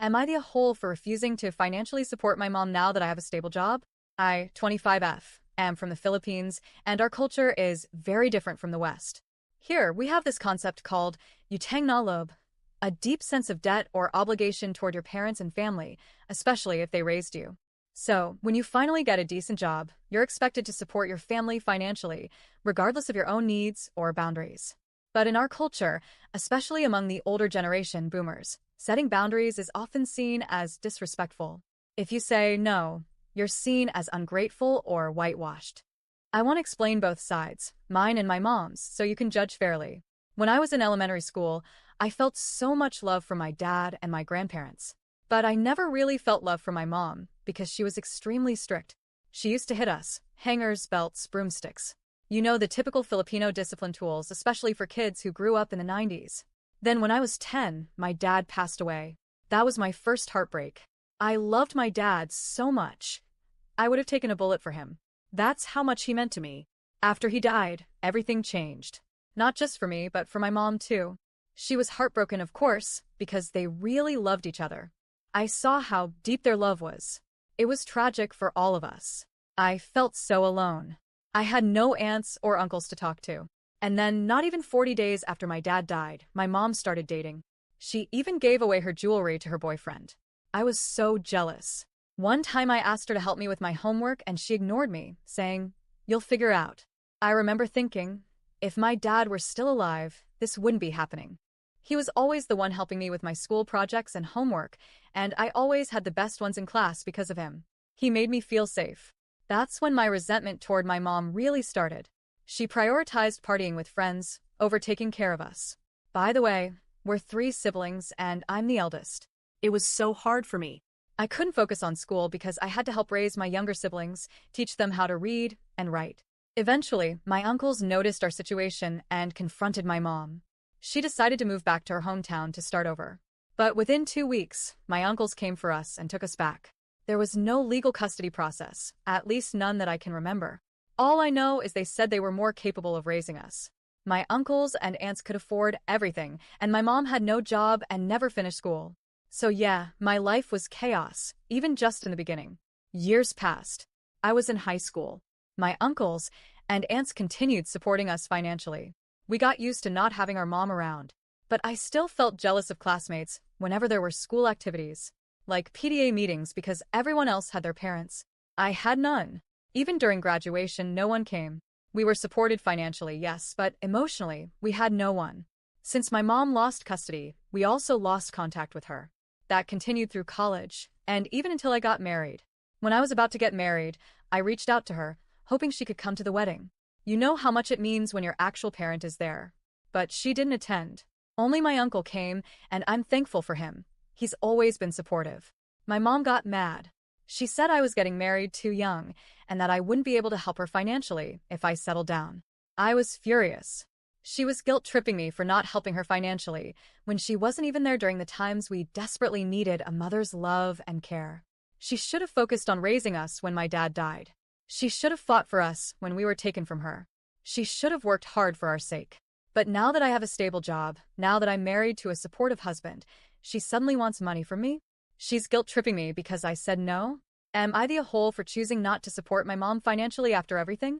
Am I the whole for refusing to financially support my mom now that I have a stable job? I, 25F, am from the Philippines, and our culture is very different from the West. Here, we have this concept called utang na loob, a deep sense of debt or obligation toward your parents and family, especially if they raised you. So, when you finally get a decent job, you're expected to support your family financially, regardless of your own needs or boundaries. But in our culture, especially among the older generation boomers, setting boundaries is often seen as disrespectful. If you say no, you're seen as ungrateful or whitewashed. I want to explain both sides, mine and my mom's, so you can judge fairly. When I was in elementary school, I felt so much love from my dad and my grandparents. But I never really felt love from my mom because she was extremely strict. She used to hit us, hangers, belts, broomsticks. You know, the typical Filipino discipline tools, especially for kids who grew up in the 90s. Then when I was 10, my dad passed away. That was my first heartbreak. I loved my dad so much. I would have taken a bullet for him. That's how much he meant to me. After he died, everything changed. Not just for me, but for my mom too. She was heartbroken, of course, because they really loved each other. I saw how deep their love was. It was tragic for all of us. I felt so alone. I had no aunts or uncles to talk to. And then, not even 40 days after my dad died, my mom started dating. She even gave away her jewelry to her boyfriend. I was so jealous. One time I asked her to help me with my homework and she ignored me, saying, "You'll figure out." I remember thinking, if my dad were still alive, this wouldn't be happening. He was always the one helping me with my school projects and homework, and I always had the best ones in class because of him. He made me feel safe. That's when my resentment toward my mom really started. She prioritized partying with friends over taking care of us. By the way, we're 3 siblings and I'm the eldest. It was so hard for me. I couldn't focus on school because I had to help raise my younger siblings, teach them how to read and write. Eventually, my uncles noticed our situation and confronted my mom. She decided to move back to her hometown to start over. But within 2 weeks, my uncles came for us and took us back. There was no legal custody process, at least none that I can remember. All I know is they said they were more capable of raising us. My uncles and aunts could afford everything, and my mom had no job and never finished school. So yeah, my life was chaos, even just in the beginning. Years passed. I was in high school. My uncles and aunts continued supporting us financially. We got used to not having our mom around. But I still felt jealous of classmates whenever there were school activities, like PTA meetings, because everyone else had their parents. I had none. Even during graduation, no one came. We were supported financially, yes, but emotionally, we had no one. Since my mom lost custody, we also lost contact with her. That continued through college, and even until I got married. When I was about to get married, I reached out to her, hoping she could come to the wedding. You know how much it means when your actual parent is there. But she didn't attend. Only my uncle came, and I'm thankful for him. He's always been supportive. My mom got mad. She said I was getting married too young, and that I wouldn't be able to help her financially if I settled down. I was furious. She was guilt-tripping me for not helping her financially, when she wasn't even there during the times we desperately needed a mother's love and care. She should have focused on raising us when my dad died. She should have fought for us when we were taken from her. She should have worked hard for our sake. But now that I have a stable job, now that I'm married to a supportive husband, she suddenly wants money from me? She's guilt-tripping me because I said no? Am I the a-hole for choosing not to support my mom financially after everything?